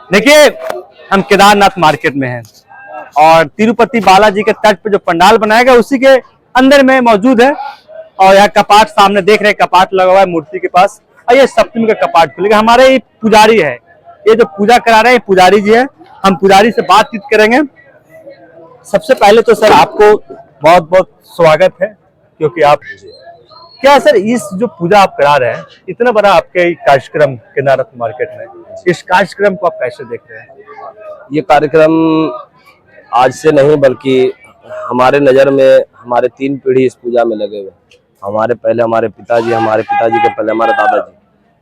देखिए, हम केदारनाथ मार्केट में हैं और तिरुपति बालाजी के तट पे जो पंडाल बनाया गया उसी के अंदर में मौजूद है। और यहाँ कपाट सामने देख रहे हैं, कपाट लगा हुआ है मूर्ति के पास और ये सप्तमी का कपाट खुलेगा। हमारे ये पुजारी है, ये जो पूजा करा रहे हैं पुजारी जी है। हम पुजारी से बातचीत करेंगे। सबसे पहले तो सर आपको बहुत बहुत स्वागत है, क्योंकि आप क्या सर इस जो पूजा आप करा रहे हैं, इतना बड़ा आपके कार्यक्रम केदारनाथ मार्केट में, इस कार्यक्रम को आप कैसे देख रहे हैं? ये कार्यक्रम आज से नहीं बल्कि हमारे नज़र में हमारे 3 पीढ़ी इस पूजा में लगे हुए। हमारे पिताजी के पहले हमारे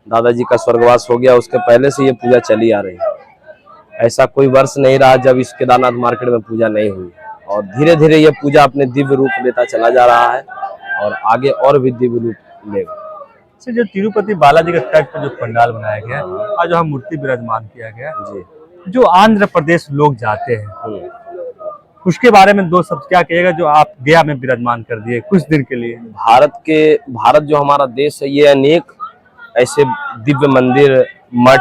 दादाजी का स्वर्गवास हो गया, उसके पहले से ये पूजा चली आ रही है। ऐसा कोई वर्ष नहीं रहा जब इस केदारनाथ मार्केट में पूजा नहीं हुई और धीरे धीरे ये पूजा अपने दिव्य रूप लेता चला जा रहा है और आगे और भी दिव्य रूप लेगा। जो तिरुपति बालाजी के तट पर जो पंडाल बनाया गया और जो हम मूर्ति विराजमान किया गया जी, जो आंध्र प्रदेश लोग जाते हैं उसके बारे में 2 शब्द क्या कहिएगा, जो आप गया में विराजमान कर दिए कुछ दिन के लिए? भारत जो हमारा देश है, ये अनेक ऐसे दिव्य मंदिर, मठ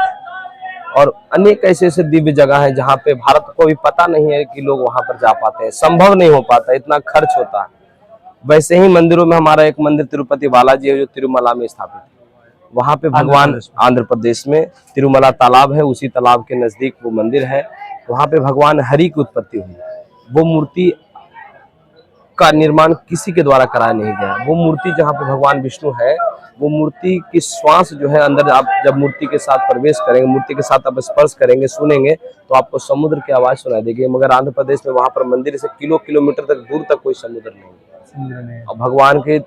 और अनेक ऐसे दिव्य जगह हैं जहाँ पे भारत को भी पता नहीं है कि लोग वहां पर जा पाते हैं। संभव नहीं हो पाता, इतना खर्च होता है। वैसे ही मंदिरों में हमारा एक मंदिर तिरुपति बालाजी है जो तिरुमला में स्थापित है। वहां पे भगवान आंध्र प्रदेश में तिरुमला तालाब है, उसी तालाब के नजदीक वो मंदिर है। वहां पे भगवान हरि की उत्पत्ति हुई। वो मूर्ति का निर्माण किसी के द्वारा कराया नहीं गया। वो मूर्ति जहाँ पे भगवान विष्णु है, वो मूर्ति की श्वास जो है अंदर, आप जब मूर्ति के साथ प्रवेश करेंगे, मूर्ति के साथ आप स्पर्श करेंगे, सुनेंगे तो आपको समुद्र की आवाज सुनाई देगी। मगर आंध्र प्रदेश में वहां पर मंदिर से किलोमीटर तक दूर तक कोई समुद्र नहीं है और भगवान के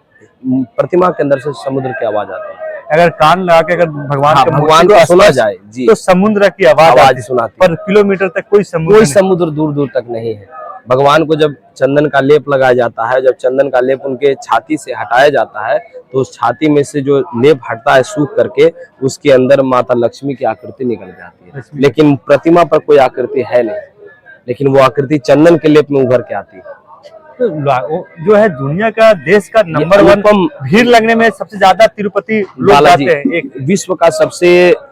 प्रतिमा के अंदर से समुद्र की आवाज आती है। अगर कान लगा के अगर भगवान को सुना जाए जी, तो समुद्र की आवाज सुनाती, पर किलोमीटर तक कोई समुद्र दूर दूर तक नहीं है। भगवान को जब चंदन का लेप लगाया जाता है, जब चंदन का लेप उनके छाती से हटाया जाता है तो उस छाती में से जो लेप हटता है सूख करके, उसके अंदर माता लक्ष्मी की आकृति निकल जाती है। लेकिन प्रतिमा पर कोई आकृति है नहीं, लेकिन वो आकृति चंदन के लेप में उभर के आती है। तो जो है दुनिया का, देश का नंबर 1 भीड़ लगने में सबसे ज्यादा तिरुपति लोग जाते हैं। एक विश्व का सबसे,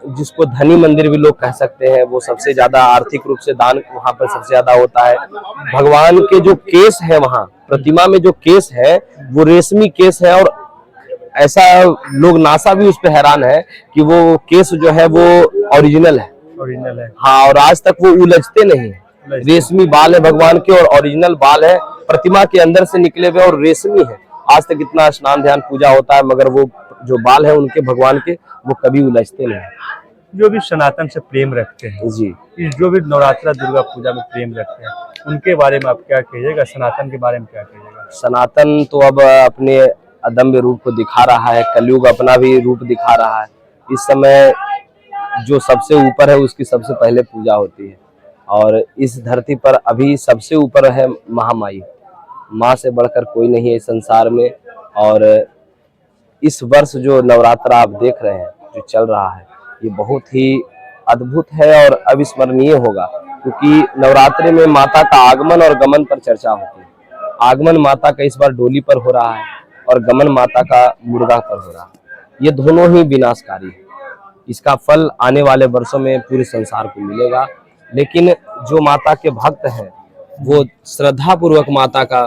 जिसको धनी मंदिर भी लोग कह सकते हैं, वो सबसे ज्यादा आर्थिक रूप से दान वहां पर सबसे ज्यादा होता है। भगवान के जो केस है, वहां प्रतिमा में जो केस है वो रेशमी केस है और ऐसा लोग नासा भी उस पर हैरान है कि वो केस जो है वो ओरिजिनल है। हाँ, और आज तक वो उलझते नहीं। रेशमी बाल है भगवान के और ओरिजिनल बाल है, प्रतिमा के अंदर से निकले हुए और रेशमी है। आज तक इतना स्नान ध्यान पूजा होता है मगर वो जो बाल है उनके भगवान के, वो कभी उलझते नहीं। जो भी सनातन से प्रेम रखते हैं जी, जो भी नवरात्रा दुर्गा पूजा में प्रेम रखते हैं, उनके बारे में आप क्या कहिएगा? सनातन के बारे में क्या कहिएगा? सनातन तो अब अपने अदम्य रूप को दिखा रहा है, कलयुग अपना भी रूप दिखा रहा है। इस समय जो सबसे ऊपर है उसकी सबसे पहले पूजा होती है और इस धरती पर अभी सबसे ऊपर है महामाई। माँ से बढ़कर कोई नहीं है इस संसार में। और इस वर्ष जो नवरात्रा आप देख रहे हैं जो चल रहा है, ये बहुत ही अद्भुत है और अविस्मरणीय होगा, क्योंकि नवरात्रि में माता का आगमन और गमन पर चर्चा होती है। आगमन माता का इस बार डोली पर हो रहा है और गमन माता का मुर्गा पर हो रहा है। ये दोनों ही विनाशकारी है। इसका फल आने वाले वर्षों में पूरे संसार को मिलेगा। लेकिन जो माता के भक्त हैं वो श्रद्धा पूर्वक माता का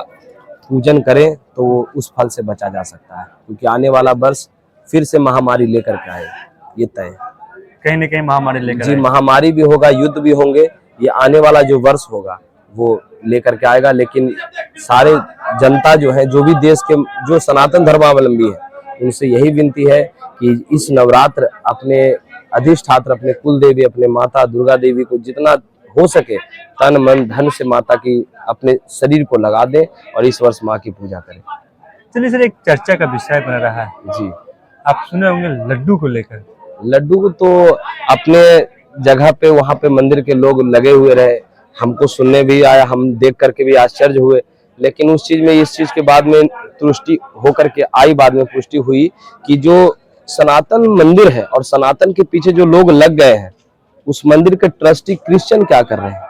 पूजन करें तो उस फल से बचा जा सकता है, क्योंकि आने वाला वर्ष फिर से महामारी लेकर के आएगा, ये तय। कहीं न कहीं महामारी लेकर जी, महामारी भी होगा, युद्ध भी होंगे। ये आने वाला जो वर्ष होगा वो लेकर के आएगा। लेकिन सारे जनता जो है, जो भी देश के जो सनातन धर्मावलंबी है, उनसे यही विनती है कि इस नवरात्र अपने अधिष्ठात्र, अपने कुल देवी, अपने माता दुर्गा देवी को जितना हो सके तन मन धन से माता की अपने शरीर को लगा दे और इस वर्ष माँ की पूजा करें। चलिए सर, एक चर्चा का विषय बन रहा है जी, आप सुने होंगे लड्डू को लेकर। लड्डू को तो अपने जगह पे वहाँ पे मंदिर के लोग लगे हुए रहे, हमको सुनने भी आया, हम देख करके भी आश्चर्य हुए। लेकिन उस चीज में, इस चीज के बाद में तुष्टि होकर के आई, बाद में पुष्टि हुई कि जो सनातन मंदिर है और सनातन के पीछे जो लोग लग गए हैं, उस मंदिर के ट्रस्टी क्रिश्चियन क्या कर रहे हैं?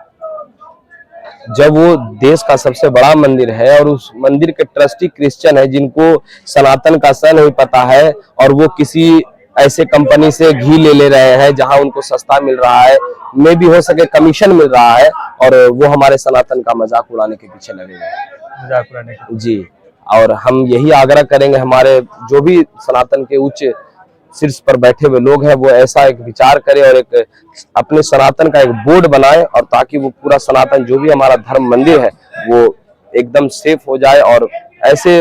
जब वो देश का सबसे बड़ा मंदिर है और उस मंदिर के ट्रस्टी क्रिश्चियन है, जिनको सनातन का स नहीं पता है और वो किसी ऐसे कंपनी से घी ले रहे हैं जहां उनको सस्ता मिल रहा है, में भी हो सके कमीशन मिल रहा है, और वो हमारे सनातन का मजाक उड़ाने के पीछे लगे हुए हैं। मजाक उड़ाने के। जी, और हम यही आग्रह करेंगे, हमारे जो भी सनातन के उच्च शीर्ष पर बैठे हुए लोग हैं वो ऐसा एक विचार करें और एक अपने सनातन का एक बोर्ड बनाए, और ताकि वो पूरा सनातन जो भी हमारा धर्म मंदिर है वो एकदम सेफ हो जाए, और ऐसे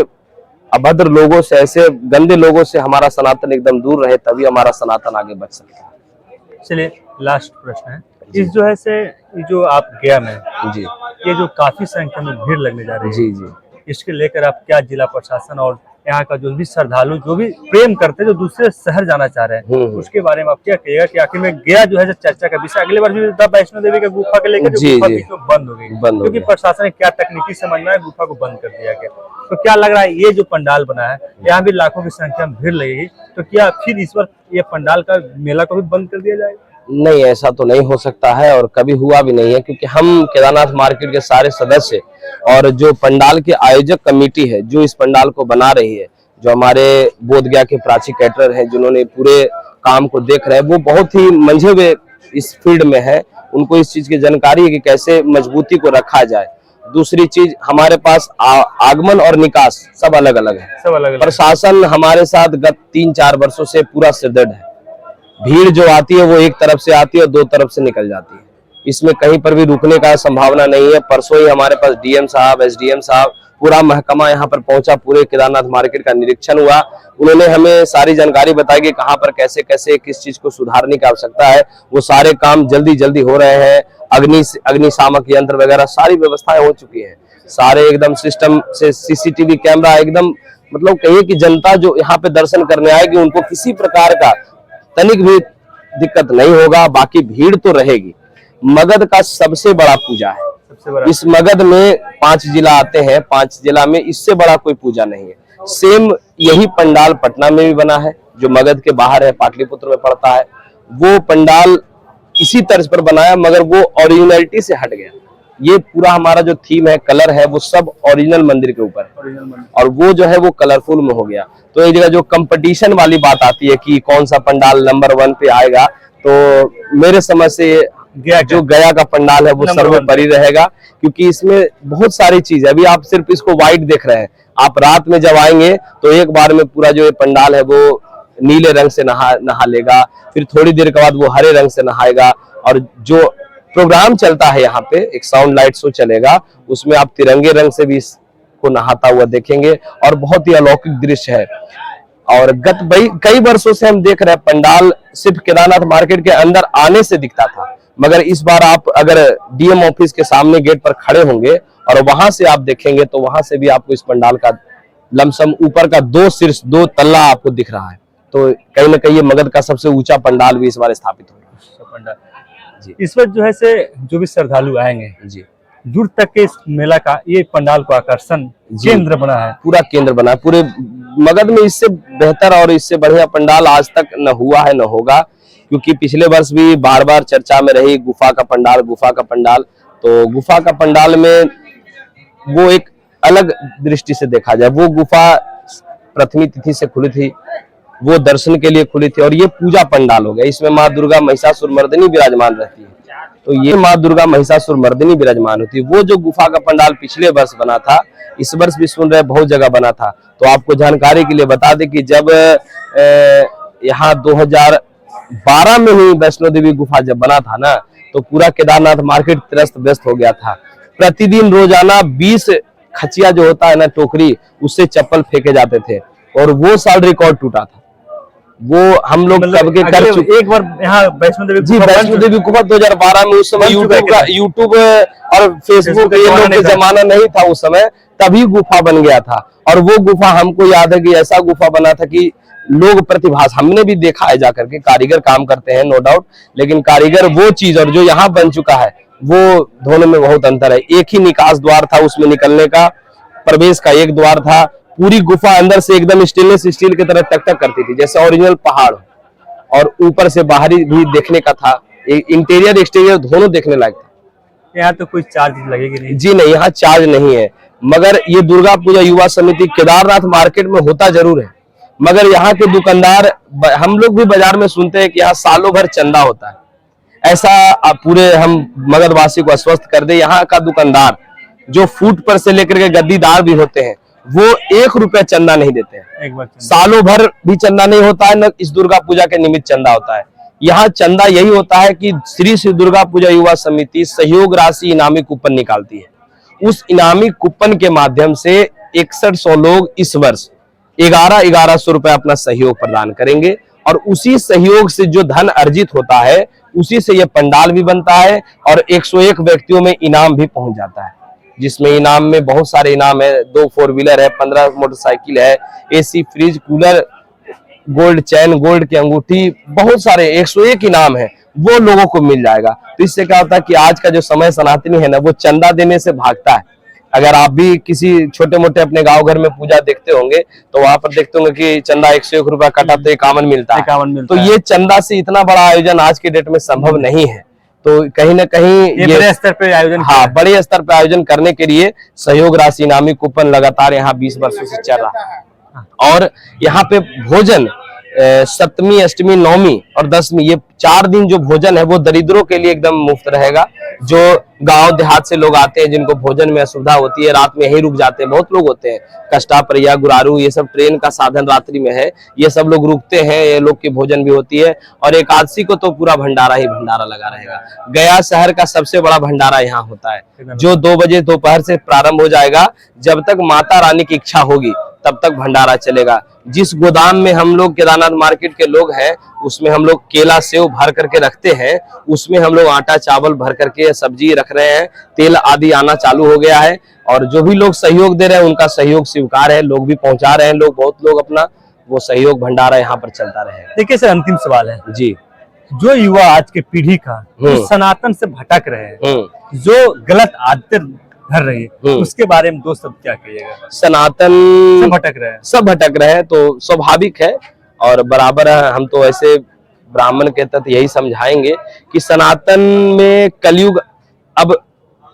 अभद्र लोगों से, ऐसे गंदे लोगों से हमारा सनातन एकदम दूर रहे, तभी हमारा सनातन आगे बढ़ सकता है। चलिए लास्ट प्रश्न है, इस जो है से ये जो आप गया में जी ये जो काफी संख्या में भीड़ लगने जा रही है, जी जी इसके लेकर आप क्या जिला प्रशासन और यहाँ का जो भी श्रद्धालु जो भी प्रेम करते हैं, जो दूसरे शहर जाना चाह रहे हैं, उसके बारे में आप क्या कहिएगा कि आखिर में गया जो है चर्चा का विषय? अगले बार भी वैष्णो देवी का गुफा के लेकर जो गुफा बीच में बंद हो गई, क्योंकि प्रशासन ने क्या तकनीकी समझना है, गुफा को बंद कर दिया गया। तो क्या लग रहा है ये जो पंडाल बना है यहाँ भी लाखों की संख्या में भीड़ लगेगी, तो क्या फिर इस बार ये पंडाल का मेला को भी बंद कर दिया जाएगा? नहीं, ऐसा तो नहीं हो सकता है और कभी हुआ भी नहीं है, क्योंकि हम केदारनाथ मार्केट के सारे सदस्य और जो पंडाल के आयोजक कमेटी है जो इस पंडाल को बना रही है, जो हमारे बोधगया के प्राची कैटरर हैं जिन्होंने पूरे काम को देख रहे हैं, वो बहुत ही मंझे हुए इस फील्ड में है, उनको इस चीज की जानकारी है कि कैसे मजबूती को रखा जाए। दूसरी चीज, हमारे पास आगमन और निकास सब अलग अलग है, सब अलग अलग। प्रशासन हमारे साथ गत 3-4 वर्षों से पूरा सुदृढ़ है। भीड़ जो आती है वो एक तरफ से आती है और 2 तरफ से निकल जाती है, इसमें कहीं पर भी रुकने का संभावना नहीं है। परसों ही हमारे पास डीएम साहब, एसडीएम साहब, पूरा महकमा यहाँ पर पहुंचा, पूरे केदारनाथ मार्केट का निरीक्षण हुआ, उन्होंने हमें सारी जानकारी बताई कि कहाँ पर कैसे कैसे किस चीज को सुधारने की आवश्यकता है। वो सारे काम जल्दी जल्दी हो रहे हैं, अग्निशामक यंत्र वगैरह सारी व्यवस्थाएं हो चुकी है, सारे एकदम सिस्टम से सीसीटीवी कैमरा एकदम, मतलब कहिए कि जनता जो यहाँ पे दर्शन करने आएगी उनको किसी प्रकार का तनिक भी दिक्कत नहीं होगा। बाकी भीड़ तो रहेगी। मगध का सबसे बड़ा पूजा है, सबसे बड़ा। इस मगध में 5 जिला आते हैं, 5 जिला में इससे बड़ा कोई पूजा नहीं है। सेम यही पंडाल पटना में भी बना है जो मगध के बाहर है, पाटलिपुत्र में पड़ता है। वो पंडाल इसी तर्ज पर बनाया, मगर वो ओरिजिनलिटी से हट गया। ये पूरा हमारा जो थीम है, कलर है, वो सब ओरिजिनल मंदिर के ऊपर है, और वो जो है वो कलरफुल में हो गया। तो एक जगह जो कंपटीशन वाली बात आती है कि कौन सा पंडाल नंबर 1 पे आएगा, तो मेरे समझ से जो गया का पंडाल है वो सर्वोपरि रहेगा, क्योंकि इसमें बहुत सारी चीज है। अभी आप सिर्फ इसको व्हाइट देख रहे हैं, आप रात में जब आएंगे तो एक बार में पूरा जो ये पंडाल है वो नीले रंग से नहा लेगा, फिर थोड़ी देर के बाद वो हरे रंग से नहाएगा, और जो प्रोग्राम चलता है यहाँ पे एक साउंड लाइट शो चलेगा, उसमें आप तिरंगे रंग से भी इसको नहाता हुआ देखेंगे, और बहुत ही अलौकिक दृश्य है। और गत कई वर्षों से हम देख रहे हैं पंडाल सिर्फ केदारनाथ मार्केट के अंदर आने से दिखता था, मगर इस बार आप अगर डीएम ऑफिस के सामने गेट पर खड़े होंगे और वहां से आप देखेंगे तो वहां से भी आपको इस पंडाल का लमसम ऊपर का 2 तल्ला आपको दिख रहा है। तो कहीं ना कहीं ये मगध का सबसे ऊंचा पंडाल भी इस बार स्थापित हो रहा है। जी। इस वक्त जो है से जो भी श्रद्धालु आएंगे जी, दूर तक के इस मेला का ये पंडाल को आकर्षण केंद्र बना है, पूरा केंद्र बना है। पूरे मगध में इससे बेहतर और इससे बढ़िया पंडाल आज तक न हुआ है न होगा, क्योंकि पिछले वर्ष भी बार बार चर्चा में रही गुफा का पंडाल, गुफा का पंडाल। तो गुफा का पंडाल में वो एक अलग दृष्टि से देखा जाए, वो गुफा प्रथमी तिथि से खुली थी, वो दर्शन के लिए खुली थी, और ये पूजा पंडाल हो गया। इसमें माँ दुर्गा महिषासुर मर्दिनी विराजमान रहती है, तो ये माँ दुर्गा महिषासुर मर्दिनी विराजमान होती है। वो जो गुफा का पंडाल पिछले वर्ष बना था, इस वर्ष भी सुन रहे बहुत जगह बना था। तो आपको जानकारी के लिए बता दें कि जब यहाँ 2012 में ही वैष्णो देवी गुफा जब बना था ना, तो पूरा केदारनाथ मार्केट त्रस्त व्यस्त हो गया था। प्रतिदिन रोजाना 20 खचिया जो होता है ना, टोकरी, उससे चप्पल फेंके जाते थे, और वो साल रिकॉर्ड टूटा था। वो हम लोग कब के कर चुके। एक बार यहाँ वैष्णो देवी जी, वैष्णो देवी गुफा 2012 में, उस समय यूट्यूब और फेसबुक ये लोग के जमाना नहीं था उस समय, तभी गुफा बन गया था। और वो गुफा हमको याद है कि ऐसा गुफा बना था कि लोग प्रतिभास, हमने भी देखा है जाकर के, कारीगर काम करते हैं नो डाउट, लेकिन कारीगर वो चीज और जो यहाँ बन चुका है वो दोनों में बहुत अंतर है। एक ही निकास द्वार था, उसमें निकलने का, प्रवेश का एक द्वार था। पूरी गुफा अंदर से एकदम स्टेनलेस स्टील की तरह टकटक करती थी, जैसे ओरिजिनल पहाड़, और ऊपर से बाहरी भी देखने का था, इंटीरियर एक्सटीरियर दोनों देखने लायक था। यहाँ तो कोई चार्ज लगेगी नहीं? जी नहीं, यहाँ चार्ज नहीं है, मगर ये दुर्गा पूजा युवा समिति केदारनाथ मार्केट में होता जरूर है, मगर यहाँ के दुकानदार, हम लोग भी बाजार में सुनते हैं कि यहाँ सालों भर चंदा होता है। ऐसा पूरे हम मगधवासी को आश्वस्त कर दे, यहाँ का दुकानदार जो फूट पर से लेकर के गद्दीदार भी होते हैं वो 1 रुपया चंदा नहीं देते हैं। एक बार सालों भर भी चंदा नहीं होता है, न इस दुर्गा पूजा के निमित्त चंदा होता है। यहाँ चंदा यही होता है कि श्री दुर्गा पूजा युवा समिति सहयोग राशि इनामी कूपन निकालती है। उस इनामी कूपन के माध्यम से 6100 लोग इस वर्ष 1100 रुपए अपना सहयोग प्रदान करेंगे और उसी सहयोग से जो धन अर्जित होता है उसी से यह पंडाल भी बनता है और 101 व्यक्तियों में इनाम भी पहुंच जाता है, जिसमें इनाम में बहुत सारे इनाम है। 2 4 व्हीलर है, 15 मोटरसाइकिल है, AC, fridge, cooler, gold chain, gold की अंगूठी, बहुत सारे 101 इनाम है, वो लोगों को मिल जाएगा। तो इससे क्या होता है कि आज का जो समय सनातनी है ना, वो चंदा देने से भागता है। अगर आप भी किसी छोटे मोटे अपने गांव घर में पूजा देखते होंगे तो वहां पर देखते होंगे कि चंदा 101 रुपया कटा तो 51 मिलता है। 51 मिलता तो है। ये चंदा से इतना बड़ा आयोजन आज के डेट में संभव नहीं है। तो कहीं ना कहीं ये बड़े स्तर पे आयोजन, हाँ, बड़े स्तर पे आयोजन करने के लिए सहयोग राशि इनामी कूपन लगातार यहाँ 20 वर्षों से चल रहा है। और यहाँ पे भोजन सप्तमी, अष्टमी, नवमी और दशमी, ये 4 दिन जो भोजन है वो दरिद्रों के लिए एकदम मुफ्त रहेगा। जो गांव देहात से लोग आते हैं जिनको भोजन में असुविधा होती है, रात में यहीं रुक जाते हैं, बहुत लोग होते हैं, कष्टा, परिया, गुरारू, ये सब ट्रेन का साधन रात्रि में है, ये सब लोग रुकते हैं, ये लोग की भोजन भी होती है। और एकादशी को तो पूरा भंडारा ही भंडारा लगा रहेगा। गया शहर का सबसे बड़ा भंडारा यहाँ होता है, जो 2 बजे दोपहर से प्रारंभ हो जाएगा। जब तक माता रानी की इच्छा होगी तब तक भंडारा चलेगा। जिस गोदाम में हम लोग केदारनाथ मार्केट के लोग हैं उसमें हम लोग केला सेव भर करके रखते हैं, उसमें हम लोग आटा चावल भर करके सब्जी रख रहे हैं, तेल आदि आना चालू हो गया है। और जो भी लोग सहयोग दे रहे हैं उनका सहयोग स्वीकार है, लोग भी पहुंचा रहे हैं, लोग बहुत लोग अपना वो सहयोग भंडारा यहाँ पर चलता रहेगा। देखिए सर, अंतिम सवाल है जी, जो युवा आज के पीढ़ी का जो सनातन से भटक रहे हैं, जो गलत आदतें धर रही है, उसके बारे में 2 शब्द क्या कहिएगा? सनातन सब भटक रहे हैं, सब भटक रहे हैं तो स्वाभाविक है और बराबर है। हम तो ऐसे ब्राह्मण के तहत यही समझाएंगे कि सनातन में कलयुग अब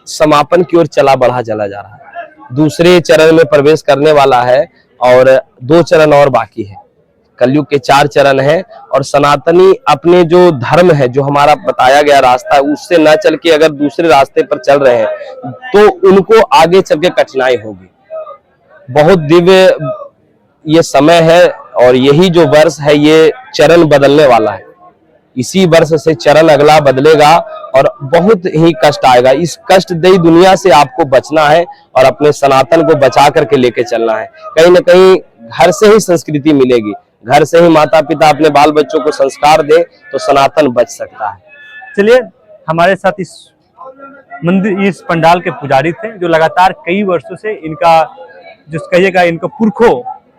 समापन की ओर चला जा रहा है, दूसरे चरण में प्रवेश करने वाला है और 2 चरण और बाकी है। कलयुग के 4 चरण हैं और सनातनी अपने जो धर्म है, जो हमारा बताया गया रास्ता है, उससे न चल के अगर दूसरे रास्ते पर चल रहे हैं तो उनको आगे चल के कठिनाई होगी। बहुत दिव्य ये समय है और यही जो वर्ष है ये चरण बदलने वाला है। इसी वर्ष से चरण अगला बदलेगा और बहुत ही कष्ट आएगा। इस कष्टदेयी दुनिया से आपको बचना है और अपने सनातन को बचा करके लेके चलना है। कहीं ना कहीं घर से ही संस्कृति मिलेगी, घर से ही माता पिता अपने बाल बच्चों को संस्कार दे तो सनातन बच सकता है। चलिए, हमारे साथ इस मंदिर, इस पंडाल के पुजारी थे जो लगातार कई वर्षों से इनका जो कहिएगा इनको पुरखों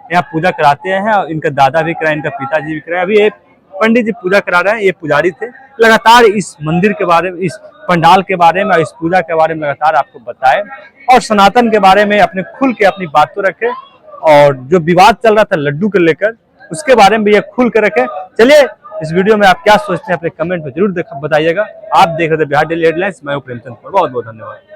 यहाँ पूजा कराते हैं और इनका दादा भी कराए, इनका पिताजी भी कराए, अभी एक पंडित जी पूजा करा रहे हैं। ये पुजारी थे, लगातार इस मंदिर के बारे में, इस पंडाल के बारे में और इस पूजा के बारे में लगातार आपको बताए और सनातन के बारे में अपने खुल के अपनी बात तो रखे और जो विवाद चल रहा था लड्डू को लेकर उसके बारे में भी ये खुल के रखे। चलिए, इस वीडियो में आप क्या सोचते हैं अपने कमेंट में जरूर बताइएगा। आप देख रहे थे बिहार डेली हेडलाइंस, मैं हूं प्रेमचंद। बहुत बहुत धन्यवाद।